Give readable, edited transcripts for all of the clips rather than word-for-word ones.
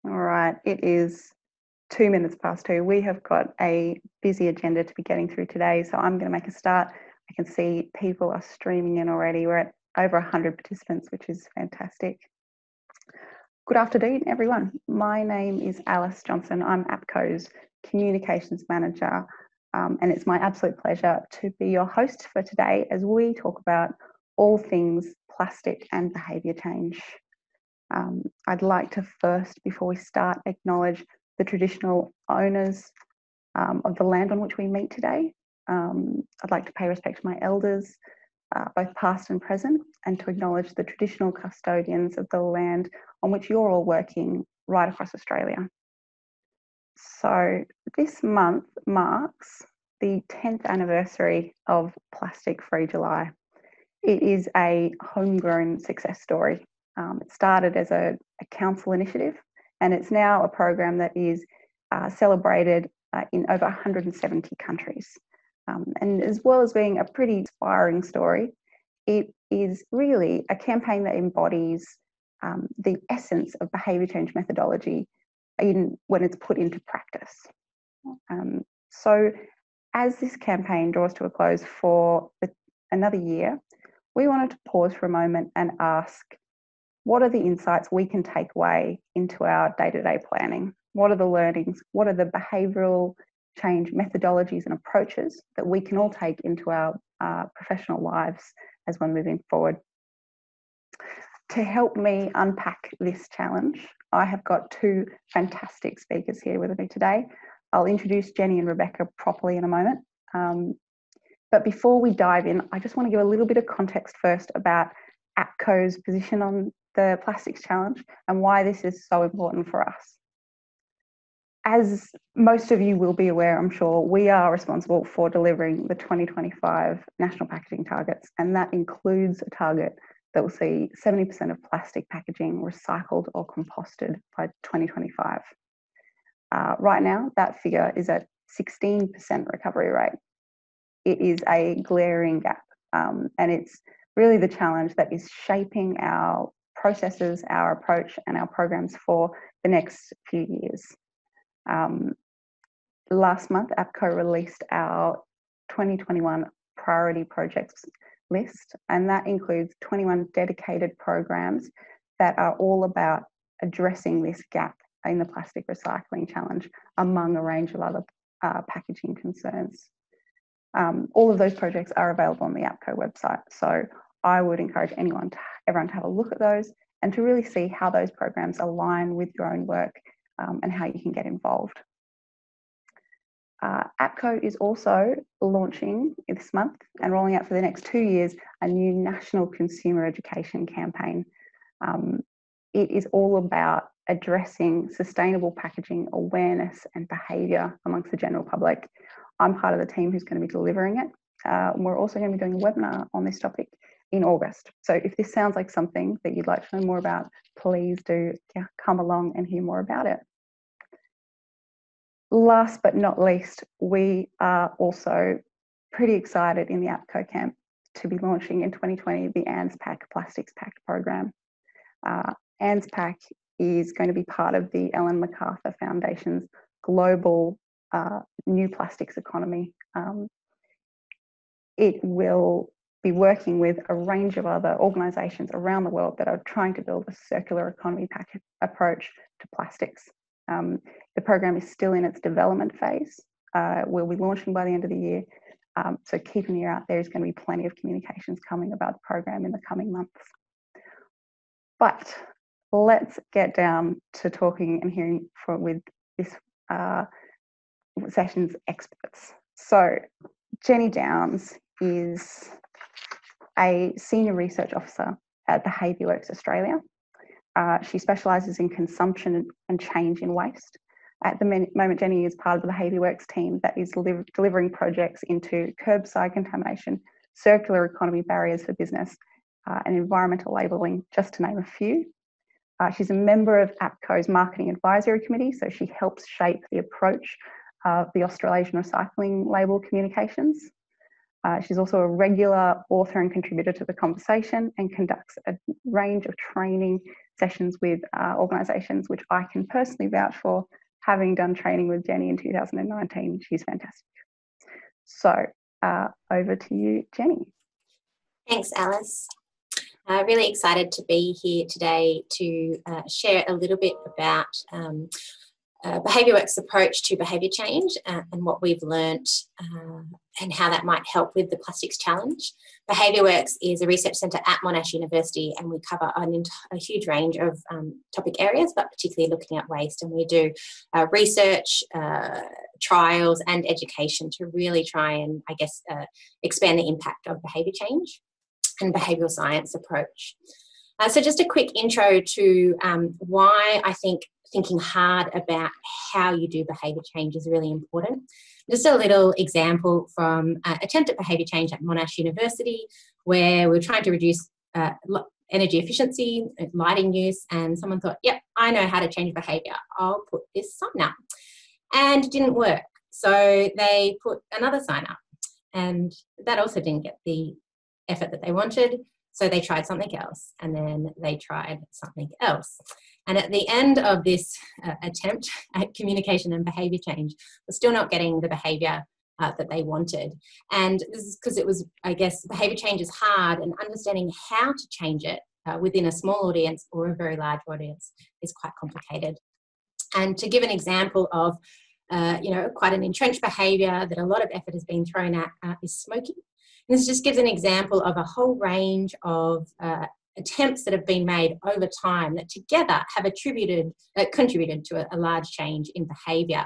All right, it is 2 minutes past 2. We have got a busy agenda to be getting through today, so I'm going to make a start. I can see people are streaming in already. We're at over 100 participants, which is fantastic. Good afternoon, everyone. My name is Alice Johnson. I'm APCO's Communications Manager, and it's my absolute pleasure to be your host for today as we talk about all things plastic and behaviour change. I'd like to first, before we start, acknowledge the traditional owners of the land on which we meet today. I'd like to pay respect to my elders, both past and present, and to acknowledge the traditional custodians of the land on which you're all working right across Australia. So this month marks the 10th anniversary of Plastic Free July. It is a homegrown success story. It started as a council initiative, and it's now a program that is celebrated in over 170 countries. And as well as being a pretty inspiring story, it is really a campaign that embodies the essence of behaviour change methodology when it's put into practice. So as this campaign draws to a close for another year, we wanted to pause for a moment and ask, what are the insights we can take away into our day-to-day planning? What are the learnings? What are the behavioural change methodologies and approaches that we can all take into our professional lives as we're moving forward? To help me unpack this challenge, I have got two fantastic speakers here with me today. I'll introduce Jenni and Rebecca properly in a moment. But before we dive in, I just want to give a little bit of context first about APCO's position on the plastics challenge and why this is so important for us. As most of you will be aware, I'm sure, we are responsible for delivering the 2025 national packaging targets, and that includes a target that will see 70% of plastic packaging recycled or composted by 2025. Right now, that figure is at 16% recovery rate. It is a glaring gap, and it's really the challenge that is shaping our processes, our approach, and our programs for the next few years. Last month, APCO released our 2021 priority projects list, and that includes 21 dedicated programs that are all about addressing this gap in the plastic recycling challenge, among a range of other packaging concerns. All of those projects are available on the APCO website, so I would encourage everyone to have a look at those and to really see how those programs align with your own work and how you can get involved. APCO is also launching this month and rolling out for the next 2 years a new national consumer education campaign. It is all about addressing sustainable packaging awareness and behaviour amongst the general public. I'm part of the team who's going to be delivering it. We're also going to be doing a webinar on this topic in August. So if this sounds like something that you'd like to know more about, please do come along and hear more about it. Last but not least, we are also pretty excited in the APCO camp to be launching in 2020 the ANZPAC Plastics Pact program. ANZPAC is going to be part of the Ellen MacArthur Foundation's global new plastics economy. It will be working with a range of other organisations around the world that are trying to build a circular economy approach to plastics. The program is still in its development phase. We'll be launching by the end of the year. So keep an ear out. There's going to be plenty of communications coming about the program in the coming months. But let's get down to talking and hearing with this session's experts. So Jenni Downes is a Senior Research Officer at BehaviourWorks Australia. She specialises in consumption and change in waste. At the moment, Jenni is part of the BehaviourWorks team that is delivering projects into curbside contamination, circular economy barriers for business, and environmental labelling, just to name a few. She's a member of APCO's Marketing Advisory Committee, so she helps shape the approach of the Australasian Recycling Label communications. She's also a regular author and contributor to The Conversation and conducts a range of training sessions with organisations, which I can personally vouch for, having done training with Jenni in 2019. She's fantastic. So over to you, Jenni. Thanks, Alice. Really excited to be here today to share a little bit about BehaviourWorks' approach to behaviour change and what we've learnt and how that might help with the plastics challenge. BehaviourWorks is a research centre at Monash University, and we cover a huge range of topic areas, but particularly looking at waste. And we do research, trials and education to really try and, I guess, expand the impact of behaviour change and behavioural science approach. So just a quick intro to why I think thinking hard about how you do behaviour change is really important. Just a little example from an attempt at behaviour change at Monash University, where we were trying to reduce energy efficiency, lighting use, and someone thought, yep, I know how to change behaviour. I'll put this sign up. And it didn't work. So they put another sign up, and that also didn't get the effort that they wanted. So they tried something else, and then they tried something else. And at the end of this attempt at communication and behaviour change, we're still not getting the behaviour that they wanted. And this is because it was, I guess, behaviour change is hard, and understanding how to change it within a small audience or a very large audience is quite complicated. And to give an example of, quite an entrenched behaviour that a lot of effort has been thrown at is smoking. And this just gives an example of a whole range of attempts that have been made over time that together have contributed to a large change in behaviour.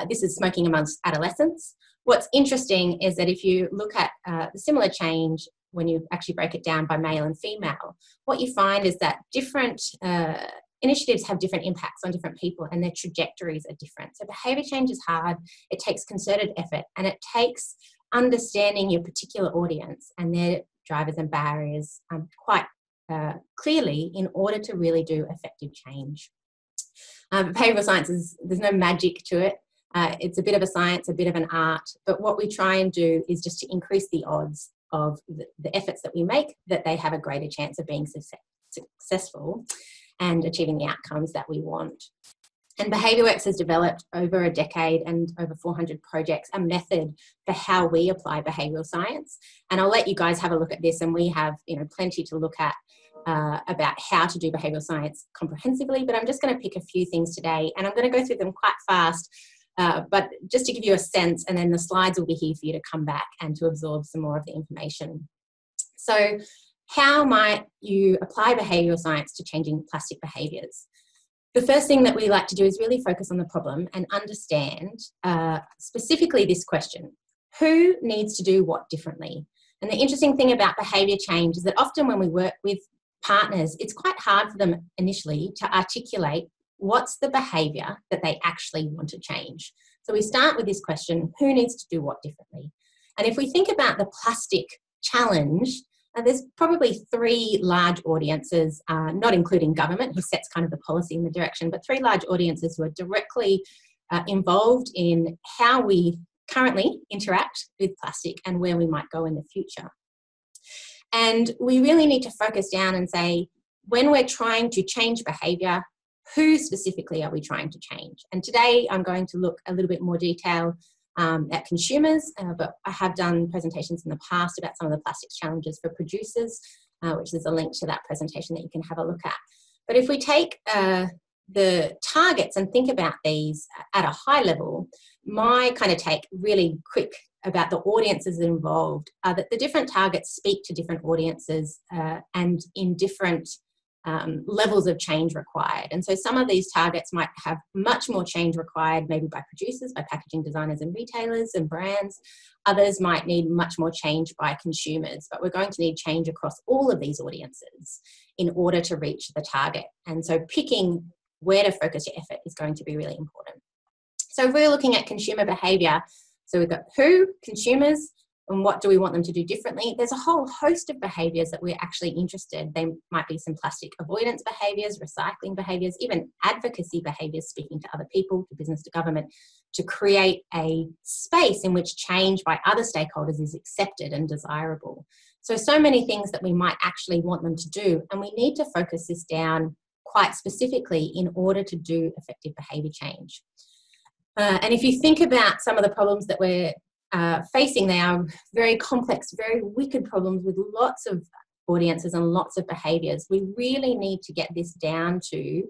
This is smoking amongst adolescents. What's interesting is that if you look at the similar change when you actually break it down by male and female, what you find is that different initiatives have different impacts on different people, and their trajectories are different. So behaviour change is hard, it takes concerted effort, and it takes understanding your particular audience and their drivers and barriers quite clearly in order to really do effective change. Behavioural science there's no magic to it. It's a bit of a science, a bit of an art, but what we try and do is just to increase the odds of the efforts that we make, that they have a greater chance of being successful and achieving the outcomes that we want. And BehaviourWorks has developed over a decade and over 400 projects a method for how we apply behavioural science. And I'll let you guys have a look at this, and we have plenty to look at about how to do behavioural science comprehensively, but I'm just going to pick a few things today, and I'm going to go through them quite fast, but just to give you a sense, and then the slides will be here for you to come back and to absorb some more of the information. So how might you apply behavioural science to changing plastic behaviours? The first thing that we like to do is really focus on the problem and understand specifically this question: who needs to do what differently? And the interesting thing about behaviour change is that often when we work with partners, it's quite hard for them initially to articulate what's the behaviour that they actually want to change. So we start with this question: who needs to do what differently? And if we think about the plastic challenge, there's probably three large audiences, not including government, who sets kind of the policy and the direction, but three large audiences who are directly involved in how we currently interact with plastic and where we might go in the future. And we really need to focus down and say, when we're trying to change behaviour, who specifically are we trying to change? And today I'm going to look a little bit more detail at consumers, but I have done presentations in the past about some of the plastics challenges for producers, which is a link to that presentation that you can have a look at. But if we take the targets and think about these at a high level, my kind of take really quick about the audiences involved are that the different targets speak to different audiences and in different levels of change required. And so some of these targets might have much more change required, maybe by producers, by packaging designers and retailers and brands. Others might need much more change by consumers, but we're going to need change across all of these audiences in order to reach the target. And so picking where to focus your effort is going to be really important. So if we're looking at consumer behaviour, so we've got who, consumers, and what do we want them to do differently? There's a whole host of behaviours that we're actually interested. They might be some plastic avoidance behaviours, recycling behaviours, even advocacy behaviours, speaking to other people, to business, to government, to create a space in which change by other stakeholders is accepted and desirable. So many things that we might actually want them to do, and we need to focus this down quite specifically in order to do effective behaviour change. And if you think about some of the problems that we're facing, they are very complex, very wicked problems with lots of audiences and lots of behaviours. We really need to get this down to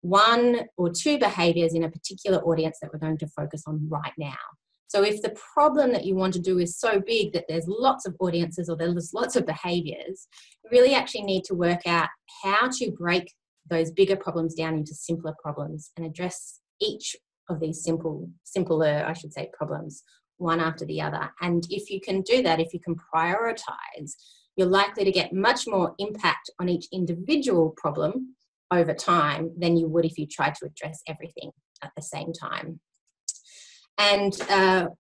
1 or 2 behaviours in a particular audience that we're going to focus on right now. So if the problem that you want to do is so big that there's lots of audiences or there's lots of behaviours, you really actually need to work out how to break those bigger problems down into simpler problems and address each of these simpler, I should say, problems one after the other. And if you can do that, if you can prioritise, you're likely to get much more impact on each individual problem over time than you would if you tried to address everything at the same time. And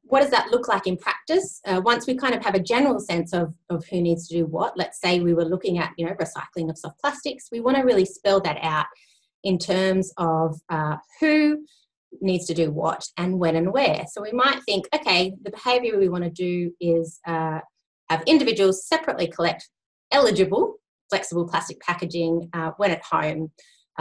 what does that look like in practice? Once we kind of have a general sense of who needs to do what, let's say we were looking at, recycling of soft plastics, we want to really spell that out in terms of who needs to do what and when and where. So we might think, okay, the behaviour we want to do is have individuals separately collect eligible flexible plastic packaging when at home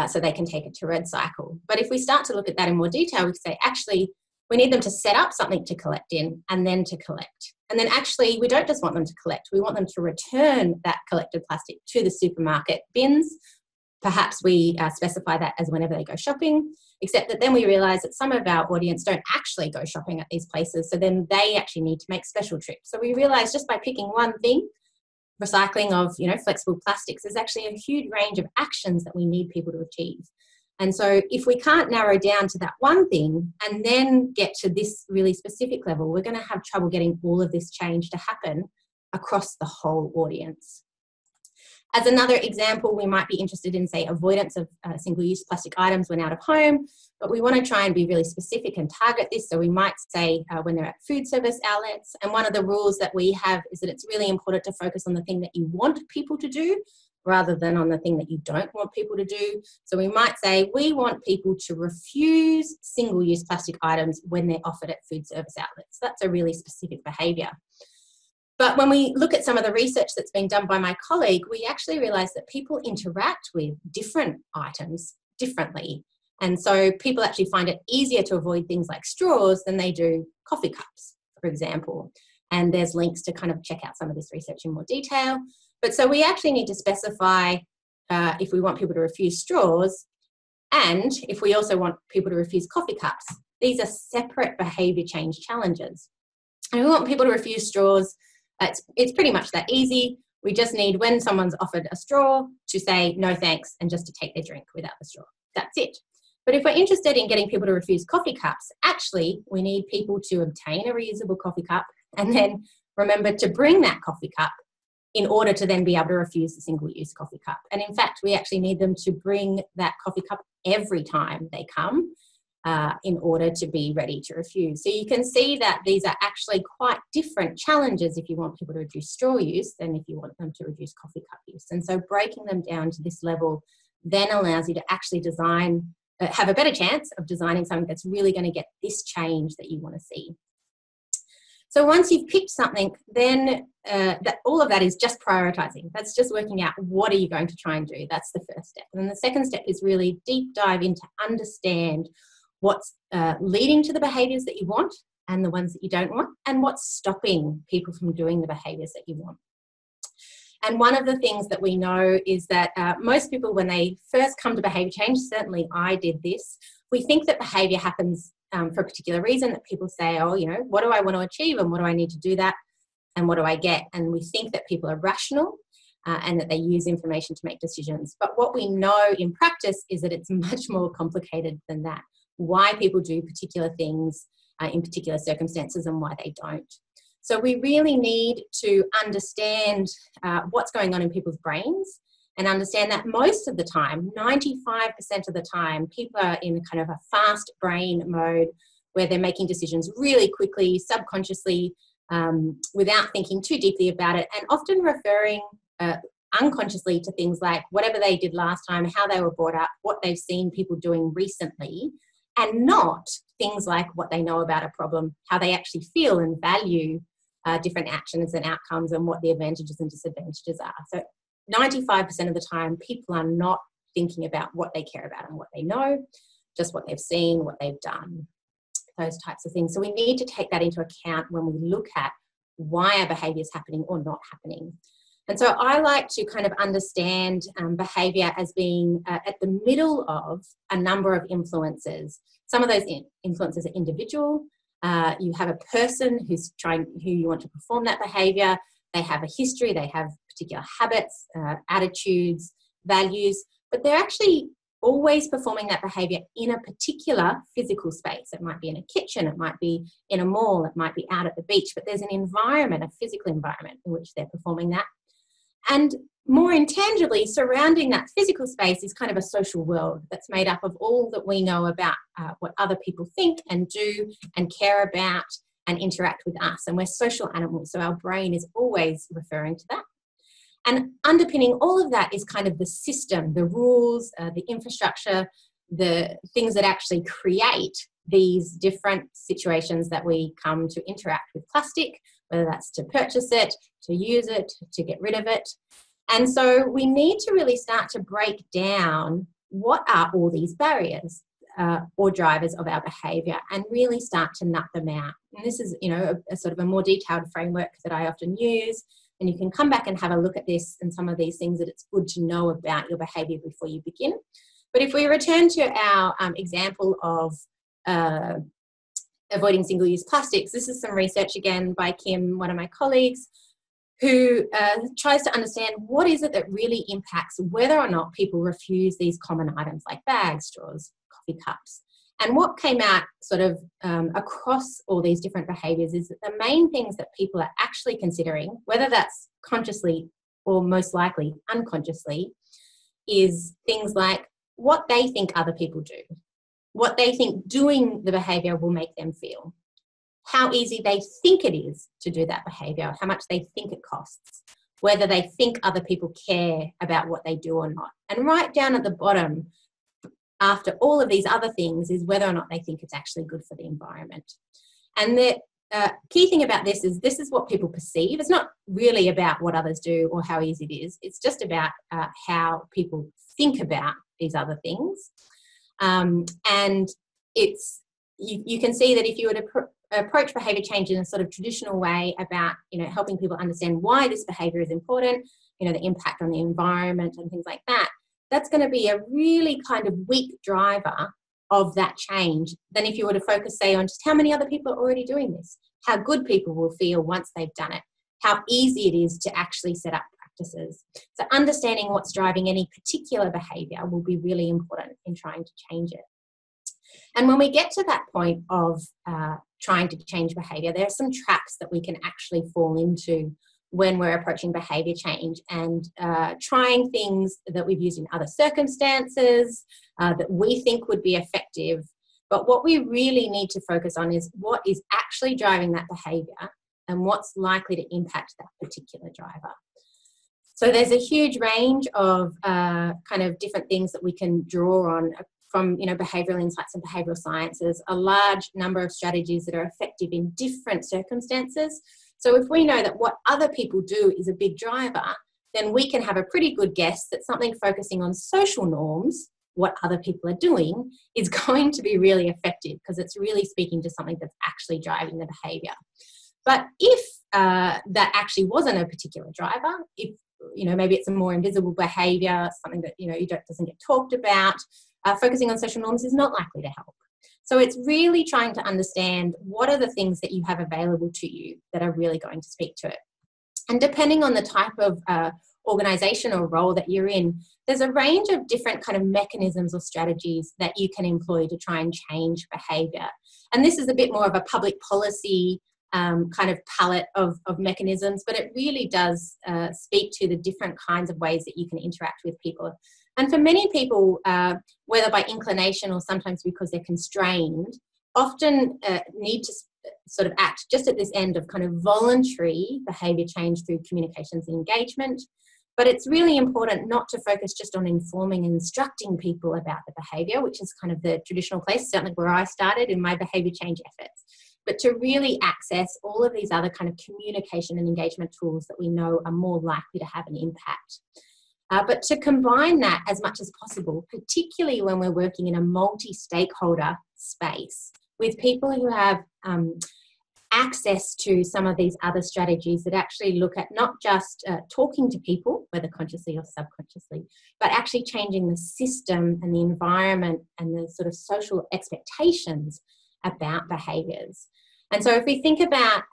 so they can take it to recycle. But if we start to look at that in more detail, we say, actually, we need them to set up something to collect in and then to collect. And then actually, we don't just want them to collect, we want them to return that collected plastic to the supermarket bins. Perhaps we specify that as whenever they go shopping, except that then we realise that some of our audience don't actually go shopping at these places, so then they actually need to make special trips. So we realise just by picking one thing, recycling of flexible plastics, there's actually a huge range of actions that we need people to achieve. And so if we can't narrow down to that one thing and then get to this really specific level, we're going to have trouble getting all of this change to happen across the whole audience. As another example, we might be interested in, say, avoidance of single-use plastic items when out of home, but we want to try and be really specific and target this. So we might say when they're at food service outlets, and one of the rules that we have is that it's really important to focus on the thing that you want people to do rather than on the thing that you don't want people to do. So we might say we want people to refuse single-use plastic items when they're offered at food service outlets. That's a really specific behaviour. But when we look at some of the research that's been done by my colleague, we actually realise that people interact with different items differently. And so people actually find it easier to avoid things like straws than they do coffee cups, for example. And there's links to kind of check out some of this research in more detail. But so we actually need to specify if we want people to refuse straws and if we also want people to refuse coffee cups. These are separate behaviour change challenges. And we want people to refuse straws. It's pretty much that easy. We just need, when someone's offered a straw, to say no thanks and just to take their drink without the straw. That's it. But if we're interested in getting people to refuse coffee cups, actually we need people to obtain a reusable coffee cup and then remember to bring that coffee cup in order to then be able to refuse the single-use coffee cup. And in fact, we actually need them to bring that coffee cup every time they come in order to be ready to refuse. So you can see that these are actually quite different challenges if you want people to reduce straw use than if you want them to reduce coffee cup use. And so breaking them down to this level then allows you to actually design, have a better chance of designing something that's really going to get this change that you want to see. So once you've picked something, then all of that is just prioritising. That's just working out what are you going to try and do. That's the first step. And then the second step is really deep dive into understand what's leading to the behaviours that you want and the ones that you don't want, and what's stopping people from doing the behaviours that you want. And one of the things that we know is that most people, when they first come to behaviour change, certainly I did this, we think that behaviour happens for a particular reason, that people say, oh, what do I want to achieve and what do I need to do that and what do I get? And we think that people are rational and that they use information to make decisions. But what we know in practice is that it's much more complicated than that. Why people do particular things in particular circumstances and why they don't. So we really need to understand what's going on in people's brains and understand that most of the time, 95% of the time, people are in kind of a fast brain mode where they're making decisions really quickly, subconsciously, without thinking too deeply about it, and often referring unconsciously to things like whatever they did last time, how they were brought up, what they've seen people doing recently, and not things like what they know about a problem, how they actually feel and value different actions and outcomes and what the advantages and disadvantages are. So 95% of the time, people are not thinking about what they care about and what they know, just what they've seen, what they've done, those types of things. So we need to take that into account when we look at why our behaviour is happening or not happening. And so I like to kind of understand behaviour as being at the middle of a number of influences. Some of those influences are individual. You have a person who you want to perform that behaviour. They have a history, they have particular habits, attitudes, values, but they're actually always performing that behaviour in a particular physical space. It might be in a kitchen, it might be in a mall, it might be out at the beach, but there's an environment, a physical environment in which they're performing that. And more intangibly, surrounding that physical space is kind of a social world that's made up of all that we know about what other people think and do and care about and interact with us. And we're social animals, so our brain is always referring to that. And underpinning all of that is kind of the system, the rules, the infrastructure, the things that actually create these different situations that we come to interact with plastic, whether that's to purchase it, to use it, to get rid of it. And so we need to really start to break down what are all these barriers or drivers of our behaviour and really start to nut them out. And this is, a sort of a more detailed framework that I often use. And you can come back and have a look at this and some of these things that it's good to know about your behaviour before you begin. But if we return to our example of avoiding single-use plastics, this is some research again by Kim, one of my colleagues, who tries to understand what is it that really impacts whether or not people refuse these common items like bags, straws, coffee cups. And what came out sort of across all these different behaviours is that the main things that people are actually considering, whether that's consciously or most likely unconsciously, is things like what they think other people do, what they think doing the behaviour will make them feel, how easy they think it is to do that behaviour, how much they think it costs, whether they think other people care about what they do or not. And right down at the bottom, after all of these other things, is whether or not they think it's actually good for the environment. And the key thing about this is what people perceive. It's not really about what others do or how easy it is. It's just about how people think about these other things. And it's you can see that if you were to approach behaviour change in a sort of traditional way about helping people understand why this behaviour is important, the impact on the environment and things like that, that's going to be a really kind of weak driver of that change than if you were to focus, say, on just how many other people are already doing this, how good people will feel once they've done it, how easy it is to actually set up practices. So understanding what's driving any particular behaviour will be really important in trying to change it. And when we get to that point of trying to change behaviour, there are some traps that we can actually fall into when we're approaching behaviour change and trying things that we've used in other circumstances that we think would be effective. But what we really need to focus on is what is actually driving that behaviour and what's likely to impact that particular driver. So there's a huge range of kind of different things that we can draw on from behavioural insights and behavioural sciences, a large number of strategies that are effective in different circumstances. So if we know that what other people do is a big driver, then we can have a pretty good guess that something focusing on social norms, what other people are doing, is going to be really effective because it's really speaking to something that's actually driving the behaviour. But if that actually wasn't a particular driver, if maybe it's a more invisible behaviour, something that doesn't get talked about, focusing on social norms is not likely to help. So it's really trying to understand what are the things that you have available to you that are really going to speak to it. And depending on the type of organisation or role that you're in, there's a range of different kind of mechanisms or strategies that you can employ to try and change behaviour. And this is a bit more of a public policy kind of palette of mechanisms, but it really does speak to the different kinds of ways that you can interact with people. And for many people, whether by inclination or sometimes because they're constrained, often need to sort of act just at this end of kind of voluntary behaviour change through communications and engagement. But it's really important not to focus just on informing and instructing people about the behaviour, which is kind of the traditional place, certainly where I started in my behaviour change efforts, but to really access all of these other kind of communication and engagement tools that we know are more likely to have an impact. but to combine that as much as possible, particularly when we're working in a multi-stakeholder space with people who have access to some of these other strategies that actually look at not just talking to people, whether consciously or subconsciously, but actually changing the system and the environment and the sort of social expectations about behaviours. And so if we think about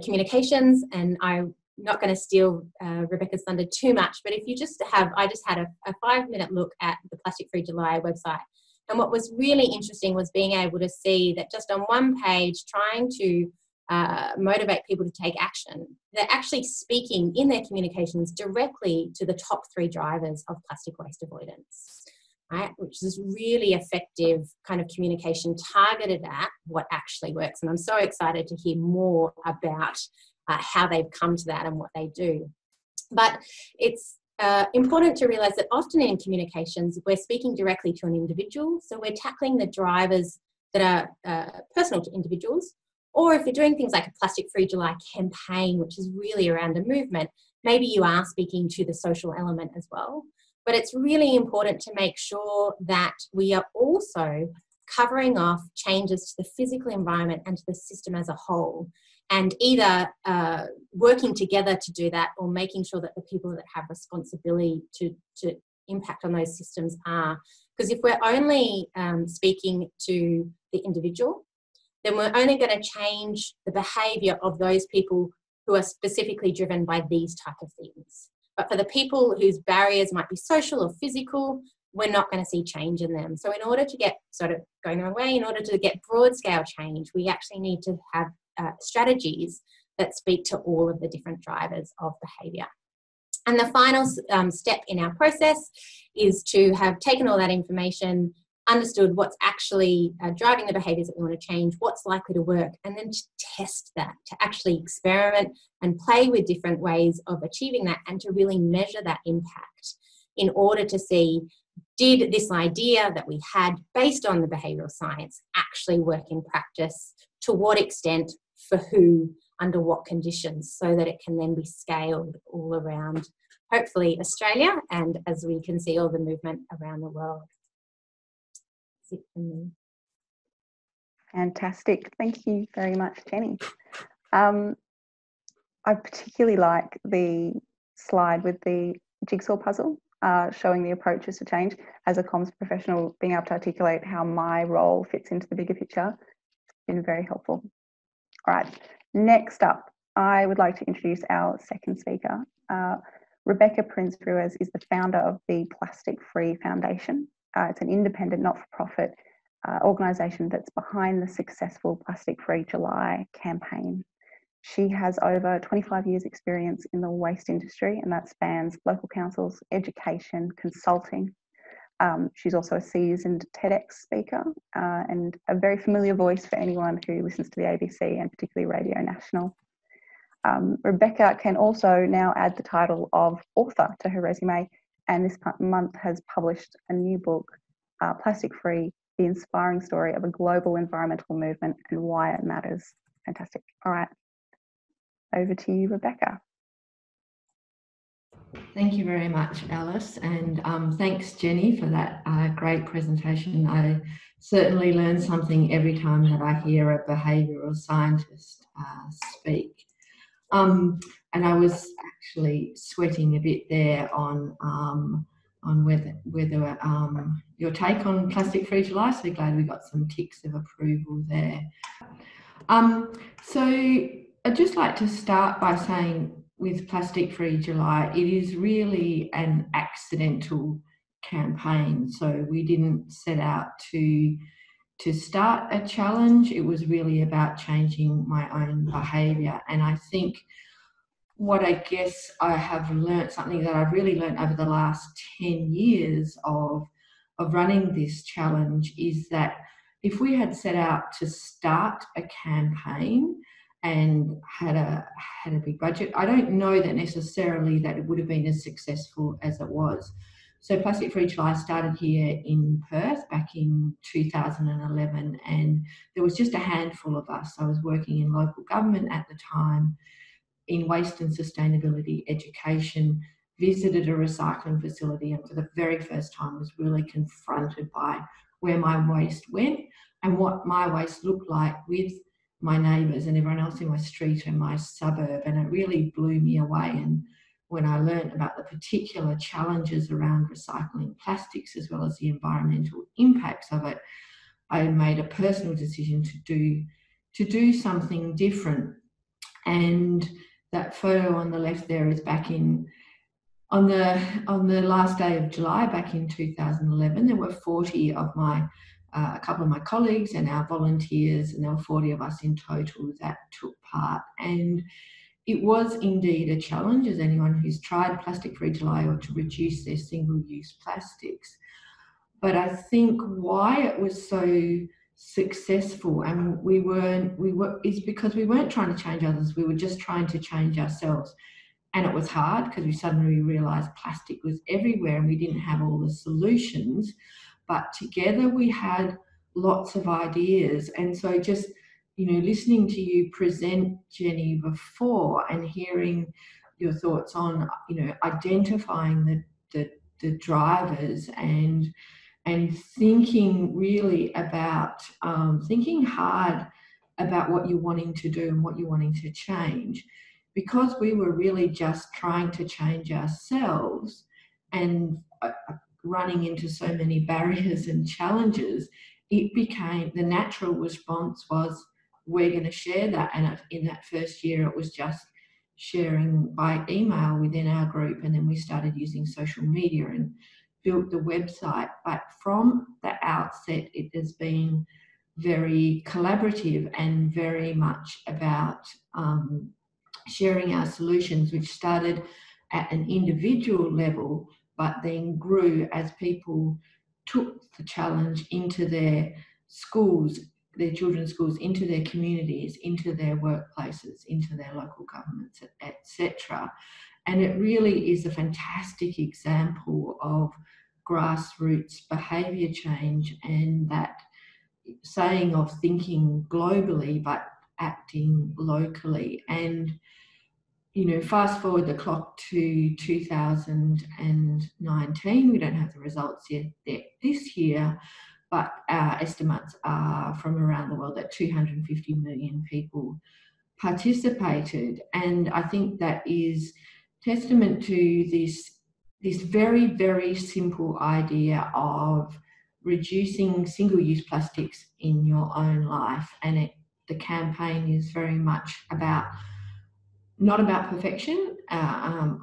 communications, and I'm not going to steal Rebecca's thunder too much, but if you I just had a 5-minute look at the Plastic Free July website. And what was really interesting was being able to see that just on one page, trying to motivate people to take action, they're actually speaking in their communications directly to the top 3 drivers of plastic waste avoidance, right? Which is really effective kind of communication targeted at what actually works. And I'm so excited to hear more about how they've come to that and what they do. But it's important to realise that often in communications, we're speaking directly to an individual. So we're tackling the drivers that are personal to individuals. Or if you're doing things like a Plastic Free July campaign, which is really around a movement, maybe you are speaking to the social element as well. But it's really important to make sure that we are also covering off changes to the physical environment and to the system as a whole, and either working together to do that, or making sure that the people that have responsibility to impact on those systems are. Because if we're only speaking to the individual, then we're only going to change the behaviour of those people who are specifically driven by these type of things. But for the people whose barriers might be social or physical, we're not going to see change in them. So in order to get, sort of going the wrong way, in order to get broad scale change, we actually need to have strategies that speak to all of the different drivers of behaviour. And the final step in our process is to have taken all that information, understood what's actually driving the behaviours that we want to change, what's likely to work, and then to test that, to actually experiment and play with different ways of achieving that, and to really measure that impact in order to see, did this idea that we had based on the behavioural science actually work in practice, to what extent, for who, under what conditions, so that it can then be scaled all around, hopefully Australia, and as we can see, all the movement around the world. That's it from me. Fantastic. Thank you very much, Jenni. I particularly like the slide with the jigsaw puzzle showing the approaches to change. As a comms professional, being able to articulate how my role fits into the bigger picture has been very helpful. All right, next up, I would like to introduce our second speaker. Rebecca Prince-Ruiz is the founder of the Plastic Free Foundation. It's an independent, not-for-profit organisation that's behind the successful Plastic Free July campaign. She has over 25 years experience in the waste industry, and that spans local councils, education, consulting. She's also a seasoned TEDx speaker and a very familiar voice for anyone who listens to the ABC and particularly Radio National. Rebecca can also now add the title of author to her resume, and this month has published a new book, Plastic Free, the inspiring story of a global environmental movement and why it matters. Fantastic. All right. Over to you, Rebecca. Thank you very much, Alice, and thanks, Jenni, for that great presentation. I certainly learn something every time that I hear a behavioural scientist speak. And I was actually sweating a bit there on whether your take on Plastic Free July. So glad we got some ticks of approval there. So I'd just like to start by saying, with Plastic Free July, it is really an accidental campaign. So we didn't set out to start a challenge. It was really about changing my own behaviour. And I think what I guess I have learnt, something that I've really learnt over the last 10 years of running this challenge, is that if we had set out to start a campaign and had a big budget, I don't know that necessarily that it would have been as successful as it was. So Plastic Free July started here in Perth back in 2011, and there was just a handful of us. I was working in local government at the time in waste and sustainability education, visited a recycling facility, and for the very first time was really confronted by where my waste went and what my waste looked like with my neighbours and everyone else in my street and my suburb. And it really blew me away. And when I learned about the particular challenges around recycling plastics as well as the environmental impacts of it, I made a personal decision to do something different. And that photo on the left there is back in on the last day of July back in 2011. There were 40 of my a couple of my colleagues and our volunteers, and there were 40 of us in total that took part. And it was indeed a challenge, as anyone who's tried Plastic-Free July or to reduce their single-use plastics. But I think why it was so successful, and is because we weren't trying to change others, we were just trying to change ourselves. And it was hard because we suddenly realised plastic was everywhere and we didn't have all the solutions. But together we had lots of ideas. And so just, listening to you present, Jenni, before and hearing your thoughts on, identifying the drivers and thinking really about, thinking hard about what you're wanting to do and what you're wanting to change. Because we were really just trying to change ourselves and running into so many barriers and challenges, it became the natural response was, we're going to share that. And in that first year, it was just sharing by email within our group. And then we started using social media and built the website. But from the outset, it has been very collaborative and very much about sharing our solutions, which started at an individual level, but then grew as people took the challenge into their schools, their children's schools, into their communities, into their workplaces, into their local governments, etc. And it really is a fantastic example of grassroots behaviour change, and that saying of thinking globally but acting locally. And fast forward the clock to 2019. We don't have the results yet this year, but our estimates are from around the world that 250 million people participated. And I think that is testament to this very, very simple idea of reducing single-use plastics in your own life. And the campaign is very much about not about perfection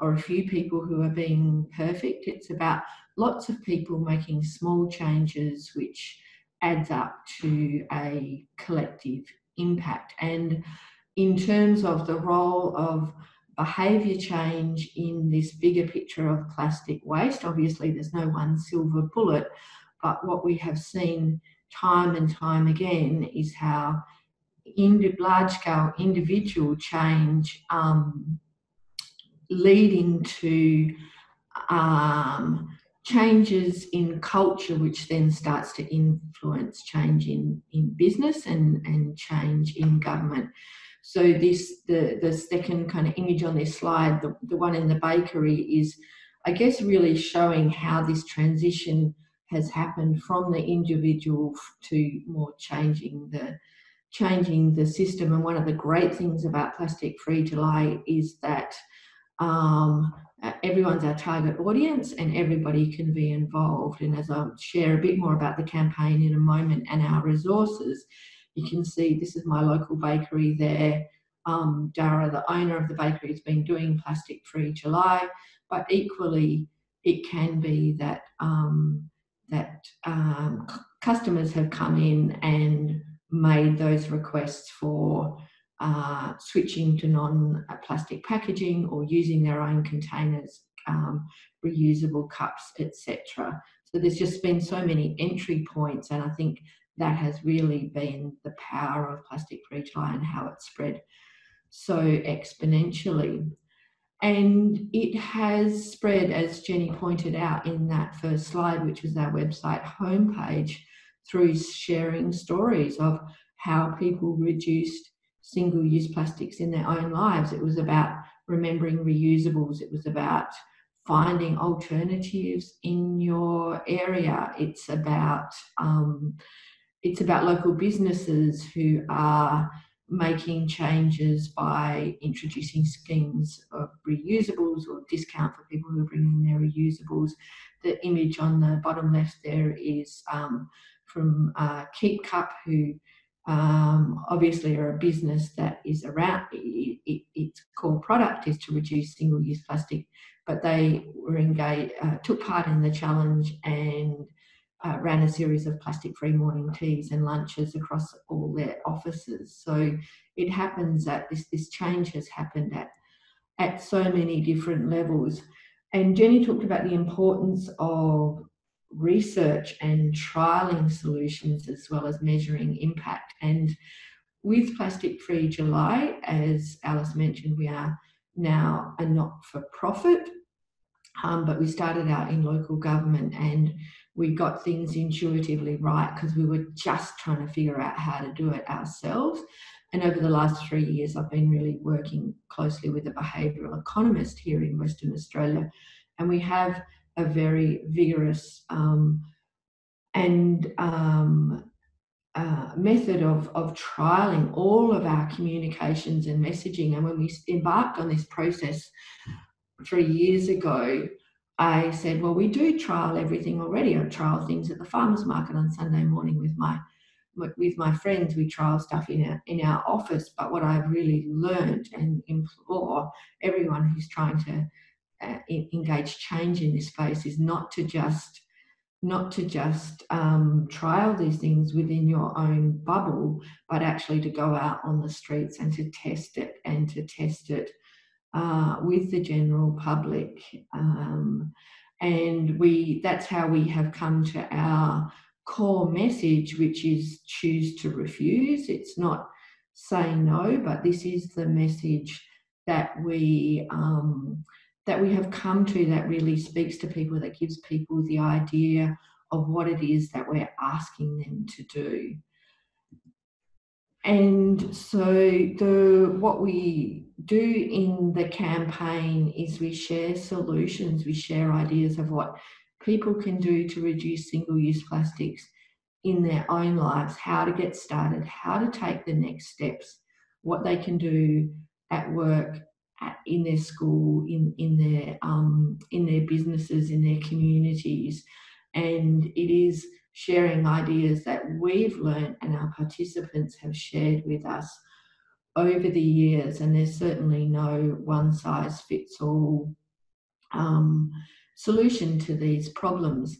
or a few people who are being perfect. It's about lots of people making small changes which adds up to a collective impact. And in terms of the role of behaviour change in this bigger picture of plastic waste, obviously there's no one silver bullet, but what we have seen time and time again is how large-scale individual change leading to changes in culture, which then starts to influence change in business and change in government. So the second kind of image on this slide, the one in the bakery, is, I guess, really showing how this transition has happened from the individual to more changing the system. And one of the great things about Plastic-Free July is that everyone's our target audience and everybody can be involved. And as I'll share a bit more about the campaign in a moment and our resources, you can see this is my local bakery there. Dara, the owner of the bakery, has been doing Plastic-Free July, but equally it can be that customers have come in and made those requests for switching to non-plastic packaging or using their own containers, reusable cups, etc. So there's just been so many entry points, and I think that has really been the power of Plastic-Free July and how it spread so exponentially. And it has spread, as Jenni pointed out in that first slide, which was our website homepage, through sharing stories of how people reduced single-use plastics in their own lives. It was about remembering reusables. It was about finding alternatives in your area. It's about local businesses who are making changes by introducing schemes of reusables or discount for people who are bringing their reusables. The image on the bottom left there is from Keep Cup, who obviously are a business that is around, its core product is to reduce single-use plastic, but they were engaged, took part in the challenge and ran a series of plastic-free morning teas and lunches across all their offices. So it happens that this change has happened at so many different levels. And Jenni talked about the importance of research and trialling solutions as well as measuring impact. And with Plastic Free July, as Alice mentioned, we are now a not-for-profit, but we started out in local government and we got things intuitively right because we were just trying to figure out how to do it ourselves. And over the last 3 years, I've been really working closely with a behavioural economist here in Western Australia. And we have a very vigorous method of trialling all of our communications and messaging. And when we embarked on this process 3 years ago, I said, well, we do trial everything already. I trial things at the farmers market on Sunday morning with my friends. We trial stuff in our office. But what I've really learned and implore everyone who's trying to engage change in this space is not to just trial these things within your own bubble, but actually to go out on the streets and to test it with the general public. And that's how we have come to our core message, which is choose to refuse. It's not say no, but this is the message that we have come to, that really speaks to people, that gives people the idea of what it is that we're asking them to do. And so what we do in the campaign is we share solutions, we share ideas of what people can do to reduce single-use plastics in their own lives, how to get started, how to take the next steps, what they can do at work, in their school, in their businesses, in their communities. And it is sharing ideas that we've learned and our participants have shared with us over the years. And there's certainly no one-size-fits-all solution to these problems.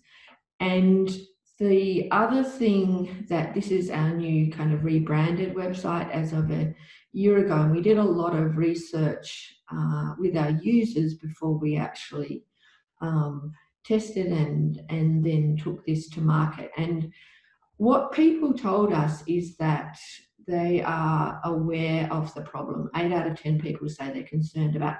And the other thing, that this is our new kind of rebranded website as of a year ago, and we did a lot of research with our users before we actually tested and then took this to market. And what people told us is that they are aware of the problem. 8 out of 10 people say they're concerned about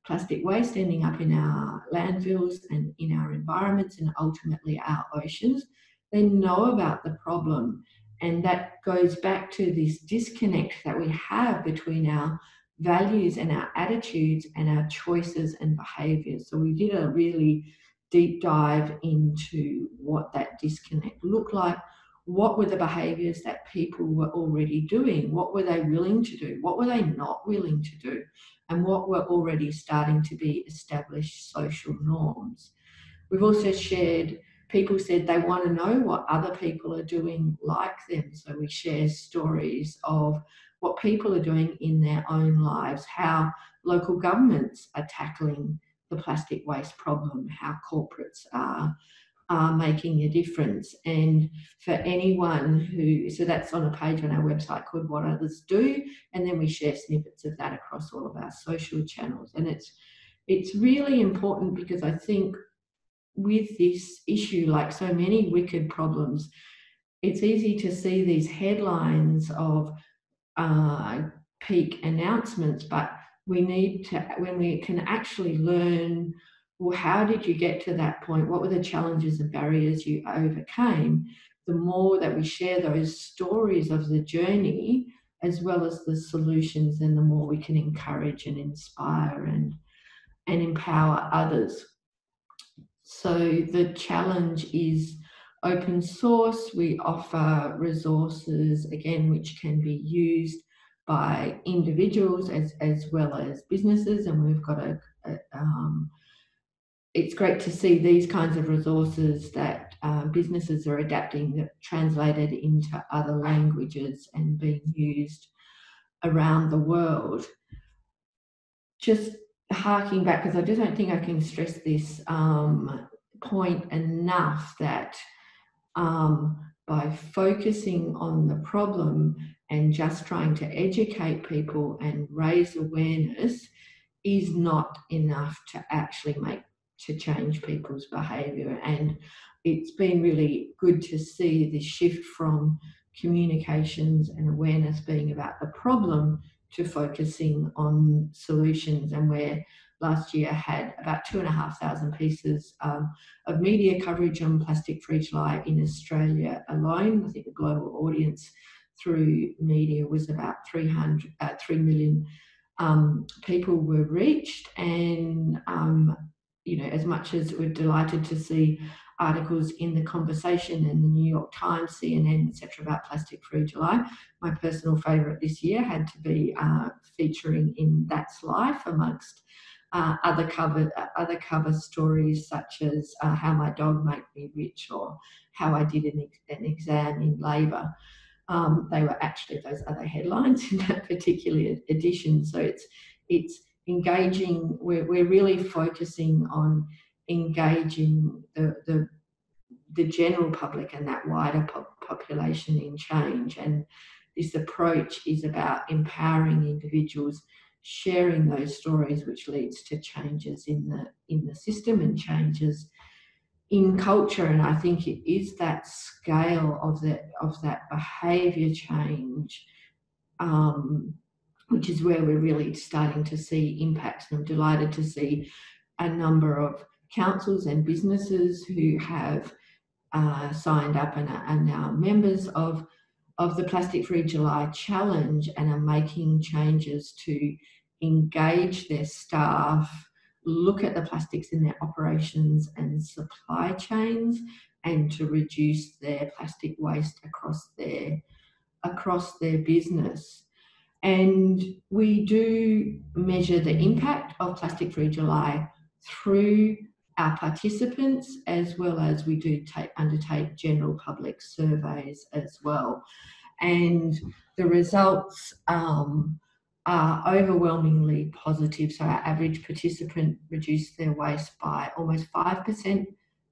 plastic waste ending up in our landfills and in our environments and ultimately our oceans. They know about the problem, and that goes back to this disconnect that we have between our values and our attitudes and our choices and behaviours. So we did a really deep dive into what that disconnect looked like. What were the behaviours that people were already doing? What were they willing to do? What were they not willing to do? And what were already starting to be established social norms? We've also shared, people said they want to know what other people are doing like them. So we share stories of what people are doing in their own lives, how local governments are tackling the plastic waste problem, how corporates are making a difference. And for anyone who, so that's on a page on our website called What Others Do, and then we share snippets of that across all of our social channels. And it's really important, because I think with this issue, like so many wicked problems, it's easy to see these headlines of peak announcements, but we need to, when we can actually learn, well, how did you get to that point? What were the challenges and barriers you overcame? The more that we share those stories of the journey, as well as the solutions, then the more we can encourage and inspire and empower others. So the challenge is open source. We offer resources, again, which can be used by individuals as well as businesses, and we've got it's great to see these kinds of resources that businesses are adapting, that translated into other languages and being used around the world. Just harking back, because I just don't think I can stress this point enough, that by focusing on the problem and just trying to educate people and raise awareness is not enough to actually change people's behaviour. And it's been really good to see the shift from communications and awareness being about the problem to focusing on solutions. And where last year had about 2,500 pieces of media coverage on Plastic Free July in Australia alone. I think the global audience through media was about 3 million people were reached. And you know, as much as we're delighted to see articles in The Conversation and the New York Times, CNN, etc., about Plastic Free July, my personal favourite this year had to be featuring in That's Life, amongst other cover stories such as How My Dog Made Me Rich, or How I Did an Exam in Labour. They were actually those other headlines in that particular edition. So it's engaging. We're really focusing on engaging the general public and that wider population in change. And this approach is about empowering individuals, sharing those stories, which leads to changes in the system and changes in culture. And I think it is that scale of that behaviour change, which is where we're really starting to see impacts. And I'm delighted to see a number of councils and businesses who have signed up and are now members of the Plastic Free July Challenge and are making changes to engage their staff, look at the plastics in their operations and supply chains, and to reduce their plastic waste across their business. And we do measure the impact of Plastic Free July through our participants, as well as we do undertake general public surveys as well. And the results are overwhelmingly positive. So our average participant reduced their waste by almost 5%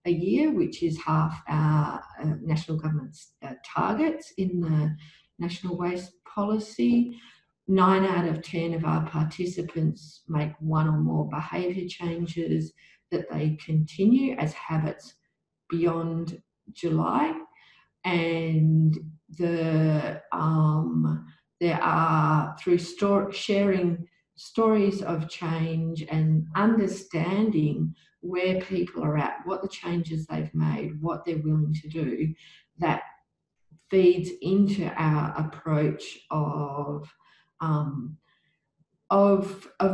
a year, which is half our national government's targets in the National Waste Policy. 9 out of 10 of our participants make one or more behaviour changes that they continue as habits beyond July. And there are, through sharing stories of change and understanding where people are at, what the changes they've made, what they're willing to do, that feeds into our approach of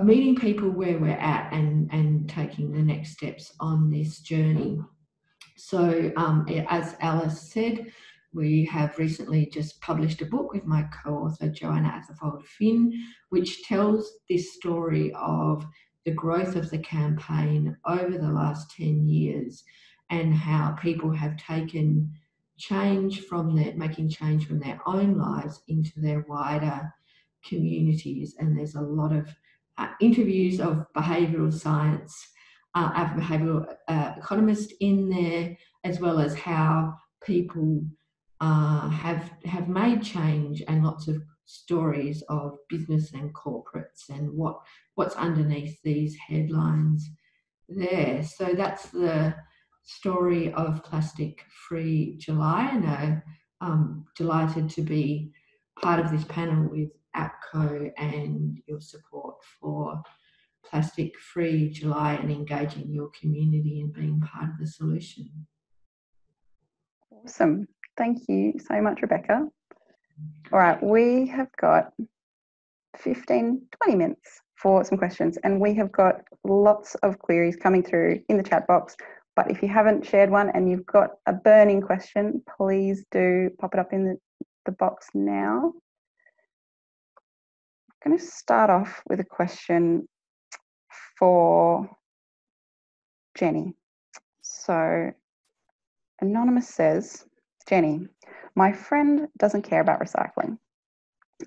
meeting people where we're at and taking the next steps on this journey. So as Alice said, we have recently just published a book with my co-author Joanna Atherfold-Finn, which tells this story of the growth of the campaign over the last 10 years and how people have taken making change from their own lives into their wider communities. And there's a lot of interviews of behavioural science, our behavioural economist in there, as well as how people have made change, and lots of stories of business and corporates and what's underneath these headlines there. So that's the story of Plastic Free July, and I'm delighted to be part of this panel with APCO and your support for Plastic Free July and engaging your community and being part of the solution. Awesome. Thank you so much, Rebecca. All right, we have got 20 minutes for some questions. And we have got lots of queries coming through in the chat box. But if you haven't shared one and you've got a burning question, please do pop it up in the box now. I'm going to start off with a question for Jenni. So Anonymous says, Jenni, my friend doesn't care about recycling.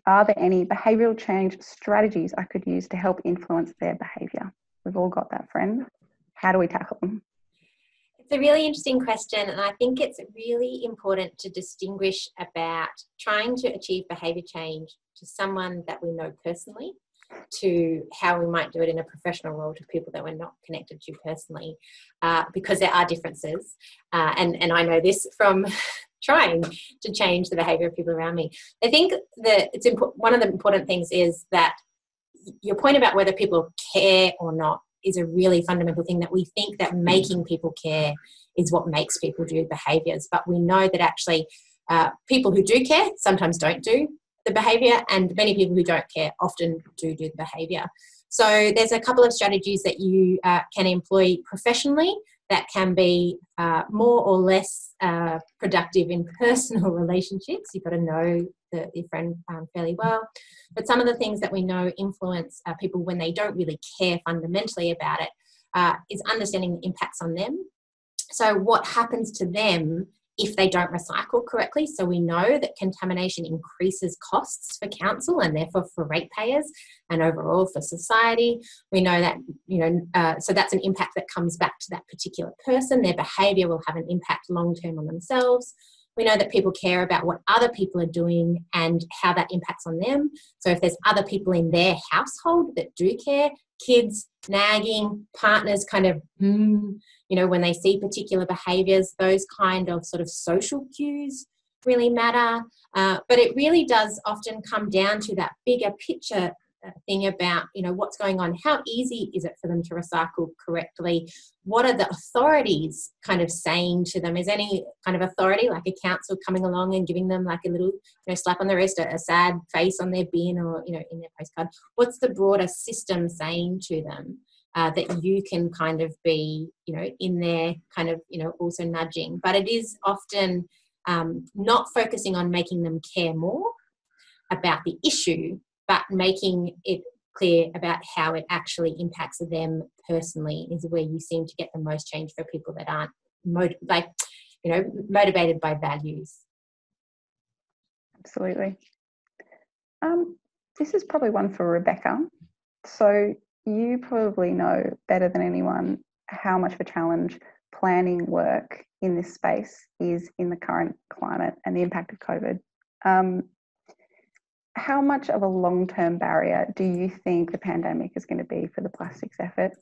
Are there any behavioural change strategies I could use to help influence their behaviour? We've all got that friend. How do we tackle them? It's a really interesting question, and I think it's really important to distinguish about trying to achieve behaviour change to someone that we know personally, to how we might do it in a professional role to people that we're not connected to personally, because there are differences. And I know this from trying to change the behaviour of people around me. I think that one of the important things is that your point about whether people care or not is a really fundamental thing, that we think that making people care is what makes people do behaviours. But we know that actually people who do care sometimes don't do the behaviour, and many people who don't care often do the behaviour. So there's a couple of strategies that you can employ professionally that can be more or less productive in personal relationships. You've got to know your friend fairly well. But some of the things that we know influence people when they don't really care fundamentally about it is understanding the impacts on them. So what happens to them if they don't recycle correctly? So we know that contamination increases costs for council and therefore for ratepayers and overall for society. We know that, so that's an impact that comes back to that particular person. Their behaviour will have an impact long-term on themselves. We know that people care about what other people are doing and how that impacts on them. So if there's other people in their household that do care, kids, nagging, partners kind of, when they see particular behaviours, those kind of sort of social cues really matter. But it really does often come down to that bigger picture thing about, what's going on. How easy is it for them to recycle correctly? What are the authorities kind of saying to them? Is any kind of authority, like a council, coming along and giving them like a little slap on the wrist, a sad face on their bin or, in their postcard? What's the broader system saying to them that you can kind of be, in there kind of, also nudging? But it is often not focusing on making them care more about the issue, but making it clear about how it actually impacts them personally is where you seem to get the most change for people that aren't motivated by values. Absolutely. This is probably one for Rebecca. So you probably know better than anyone how much of a challenge planning work in this space is in the current climate and the impact of COVID. How much of a long-term barrier do you think the pandemic is going to be for the plastics effort?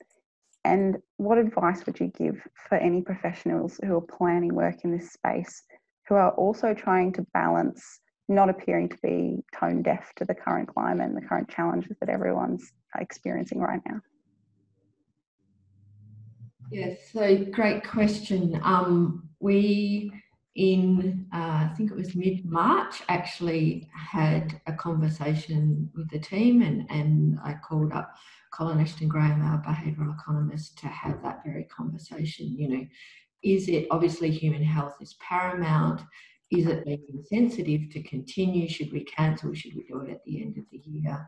And what advice would you give for any professionals who are planning work in this space, who are also trying to balance not appearing to be tone deaf to the current climate and the current challenges that everyone's experiencing right now? Yes, so great question. We I think it was mid-March, actually had a conversation with the team, and I called up Colin Ashton-Graham, our behavioural economist, to have that very conversation. Is it, obviously human health is paramount? Is it being insensitive to continue? Should we cancel? Should we do it at the end of the year?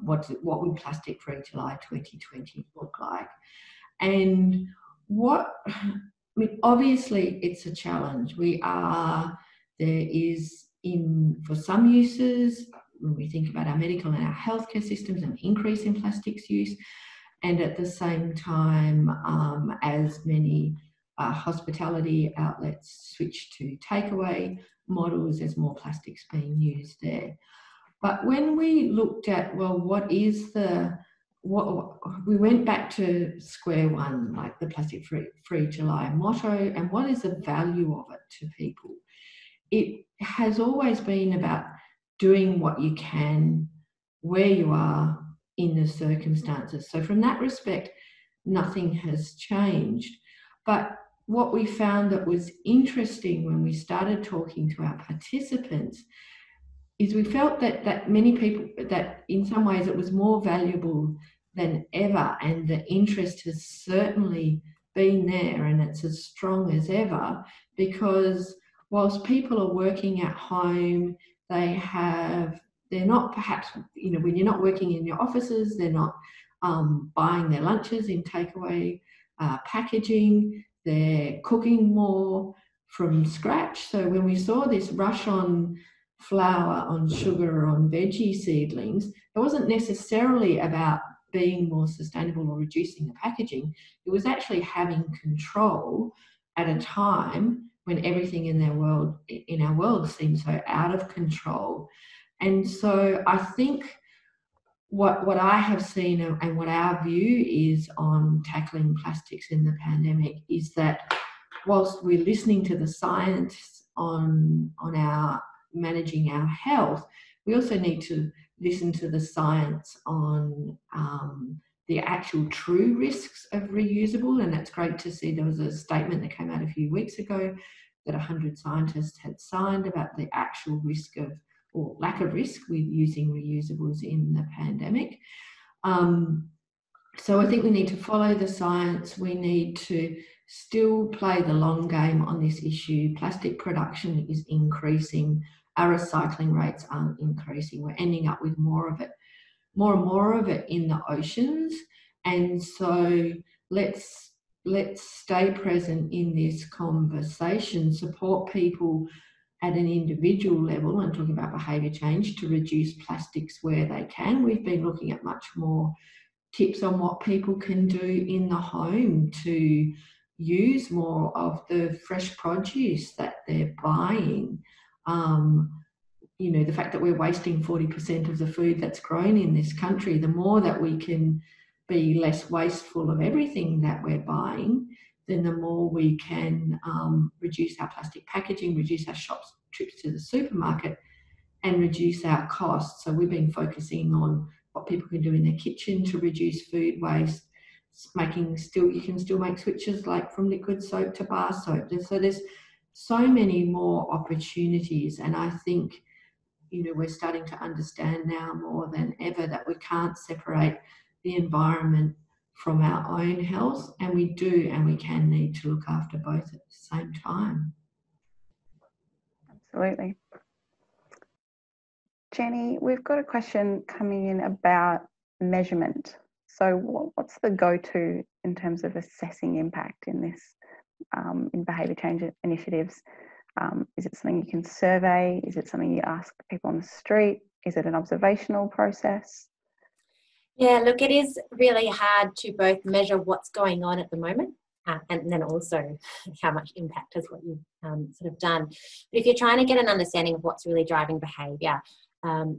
What would Plastic Free July 2020 look like? And obviously it's a challenge. For some uses, when we think about our medical and our healthcare systems, an increase in plastics use, and at the same time, as many hospitality outlets switch to takeaway models, there's more plastics being used there. But when we looked at, we went back to square one, like the Plastic Free July motto, and what is the value of it to people? It has always been about doing what you can, where you are in the circumstances. So from that respect, nothing has changed. But what we found that was interesting when we started talking to our participants, is we felt that many people, that in some ways it was more valuable than ever, and the interest has certainly been there and it's as strong as ever, because whilst people are working at home, they're not perhaps, when you're not working in your offices, they're not buying their lunches in takeaway packaging, they're cooking more from scratch. So when we saw this rush on flour, on sugar, on veggie seedlings, it wasn't necessarily about being more sustainable or reducing the packaging. It was actually having control at a time when everything in our world seems so out of control. And so I think what I have seen and what our view is on tackling plastics in the pandemic is that whilst we're listening to the science on our managing our health, we also need to listen to the science on the actual true risks of reusable. And that's great to see. There was a statement that came out a few weeks ago that 100 scientists had signed about the actual risk of, or lack of risk, with using reusables in the pandemic. So I think we need to follow the science. We need to still play the long game on this issue. Plastic production is increasing. Our recycling rates aren't increasing. We're ending up with more and more of it in the oceans. And so let's stay present in this conversation, support people at an individual level, and talking about behaviour change to reduce plastics where they can. We've been looking at much more tips on what people can do in the home to use more of the fresh produce that they're buying. The fact that we're wasting 40% of the food that's grown in this country, the more that we can be less wasteful of everything that we're buying, then the more we can reduce our plastic packaging, reduce our trips to the supermarket, and reduce our costs. So we've been focusing on what people can do in their kitchen to reduce food waste. You can still make switches like from liquid soap to bar soap. So there's so many more opportunities, and I think we're starting to understand now more than ever that we can't separate the environment from our own health, and we do and we can need to look after both at the same time. Absolutely. Jenni, we've got a question coming in about measurement. So what's the go-to in terms of assessing impact in this, in behaviour change initiatives? Is it something you can survey? Is it something you ask people on the street? Is it an observational process? Yeah, look, it is really hard to both measure what's going on at the moment and then also how much impact has what you've sort of done. But if you're trying to get an understanding of what's really driving behaviour,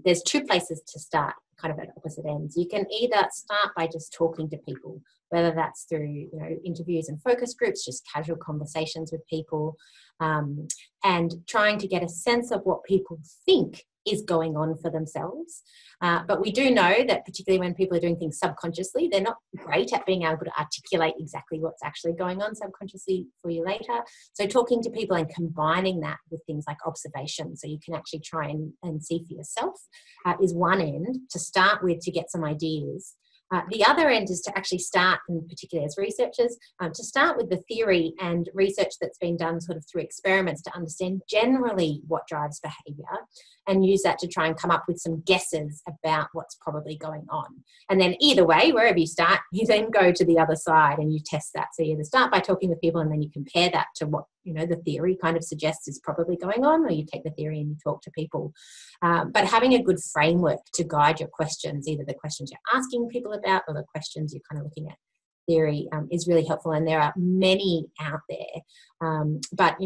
there's two places to start, kind of at opposite ends. You can either start by just talking to people, whether that's through interviews and focus groups, just casual conversations with people, and trying to get a sense of what people think is going on for themselves. But we do know that particularly when people are doing things subconsciously, they're not great at being able to articulate exactly what's actually going on subconsciously for you later. So talking to people and combining that with things like observation, so you can actually try and see for yourself, is one end to start with to get some ideas. The other end is to actually start, and particularly as researchers, to start with the theory and research that's been done sort of through experiments to understand generally what drives behaviour, and use that to try and come up with some guesses about what's probably going on. And then either way, wherever you start, you then go to the other side and you test that. So you either start by talking with people and then you compare that to what the theory kind of suggests is probably going on, or you take the theory and you talk to people. But having a good framework to guide your questions, either the questions you're asking people about or the questions you're kind of looking at theory, is really helpful. And there are many out there. But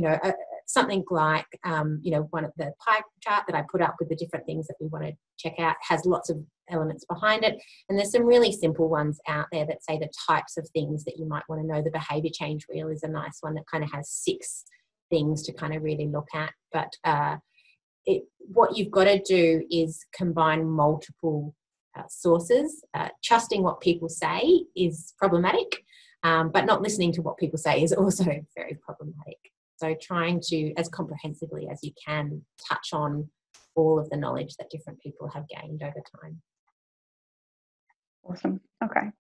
something like one of the pie chart that I put up with the different things that we want to check out has lots of elements behind it, and there's some really simple ones out there that say the types of things that you might want to know. The behaviour change wheel is a nice one that kind of has 6 things to kind of really look at. But what you've got to do is combine multiple sources. Trusting what people say is problematic, but not listening to what people say is also very problematic. So trying to, as comprehensively as you can, touch on all of the knowledge that different people have gained over time. Awesome. Okay.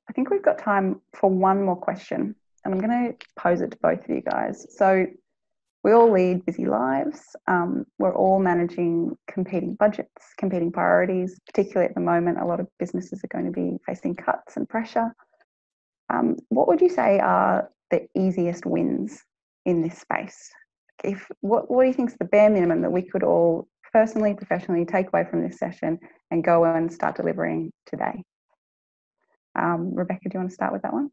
I think we've got time for one more question, and I'm going to pose it to both of you guys. So we all lead busy lives. We're all managing competing budgets, competing priorities, particularly at the moment. A lot of businesses are going to be facing cuts and pressure. What would you say are the easiest wins in this space? What do you think is the bare minimum that we could all personally, professionally take away from this session and go and start delivering today? Rebecca, do you want to start with that one?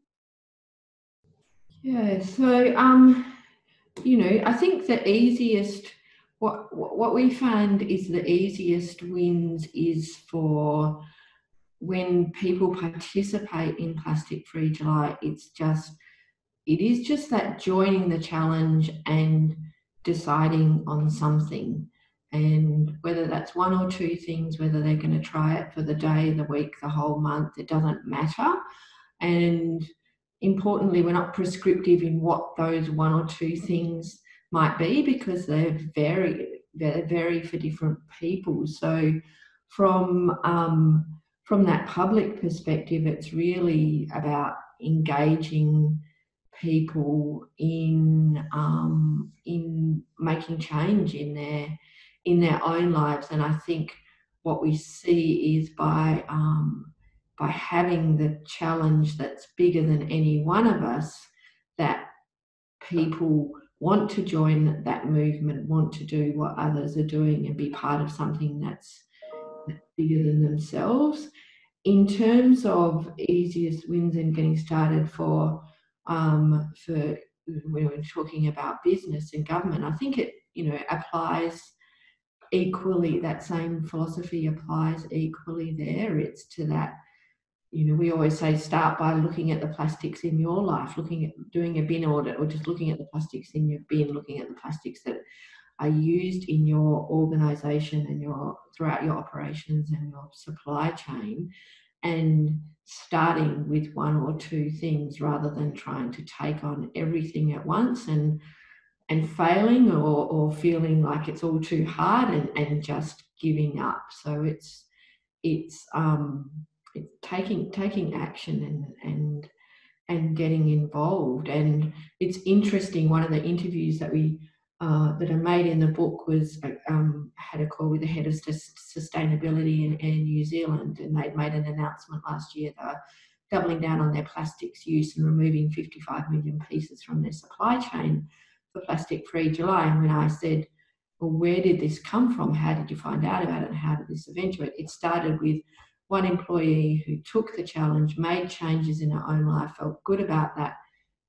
Yeah, so I think the easiest, what we find is the easiest wins is for when people participate in Plastic Free July. It is just that joining the challenge and deciding on something, and whether that's one or two things, whether they're going to try it for the day, the week, the whole month, it doesn't matter. And importantly, we're not prescriptive in what those one or two things might be, because they vary for different people. So from that public perspective, it's really about engaging people in making change in their own lives. And I think what we see is by having the challenge that's bigger than any one of us, that people want to join that movement, want to do what others are doing and be part of something that's bigger than themselves. In terms of easiest wins and getting started for when we're talking about business and government, I think it applies equally. That same philosophy applies equally there. It's to that, we always say start by looking at the plastics in your life, doing a bin audit, or just looking at the plastics in your bin, looking at the plastics that are used in your organisation and throughout your operations and your supply chain, and starting with one or two things rather than trying to take on everything at once and failing or feeling like it's all too hard and just giving up. So it's taking action and getting involved. And it's interesting, one of the interviews that that I made in the book was had a call with the head of sustainability in New Zealand, and they'd made an announcement last year that are doubling down on their plastics use and removing 55 million pieces from their supply chain for Plastic Free July. And when I said, well, where did this come from? How did you find out about it? And how did this eventuate? It started with one employee who took the challenge, made changes in her own life, felt good about that,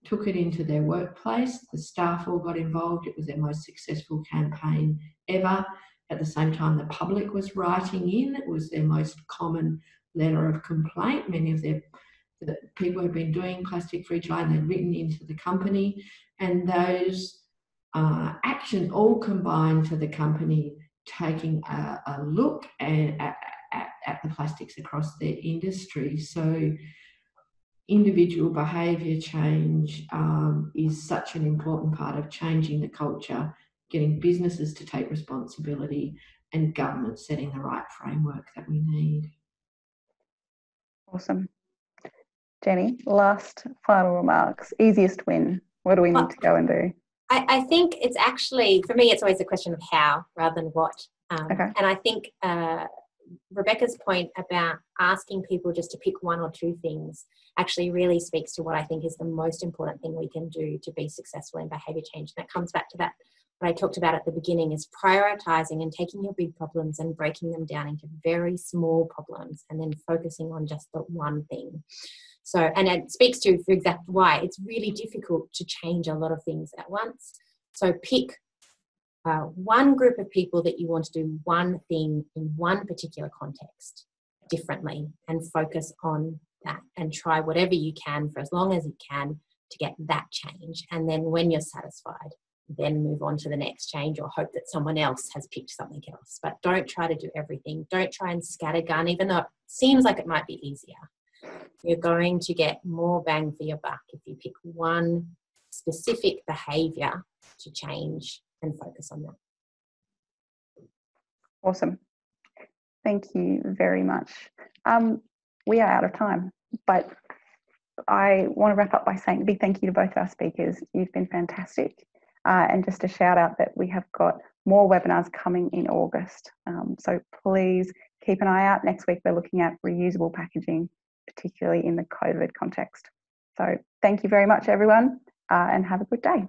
took it into their workplace. The staff all got involved. It was their most successful campaign ever. At the same time, the public was writing in. It was their most common letter of complaint. Many of the people who've been doing Plastic Free July, and they'd written into the company, and those actions all combined for the company taking a look at the plastics across their industry. So individual behaviour change is such an important part of changing the culture, getting businesses to take responsibility, and government setting the right framework that we need. Awesome. Jenni, last final remarks. Easiest win. What do we need to go and do? I think it's actually, for me, it's always a question of how rather than what. Okay. And I think Rebecca's point about asking people just to pick one or two things actually really speaks to what I think is the most important thing we can do to be successful in behaviour change. And that comes back to that, what I talked about at the beginning, is prioritising and taking your big problems and breaking them down into very small problems and then focusing on just the one thing. So, and it speaks to, for example, why it's really difficult to change a lot of things at once. So pick one group of people that you want to do one thing in one particular context differently, and focus on that and try whatever you can for as long as you can to get that change. And then when you're satisfied, then move on to the next change, or hope that someone else has picked something else. But don't try to do everything. Don't try and scattergun, even though it seems like it might be easier. You're going to get more bang for your buck if you pick one specific behaviour to change and focus on that. Awesome. Thank you very much. We are out of time, but I want to wrap up by saying a big thank you to both our speakers. You've been fantastic. And just a shout out that we have got more webinars coming in August. So please keep an eye out. Next week, we're looking at reusable packaging, particularly in the COVID context. So thank you very much, everyone, and have a good day.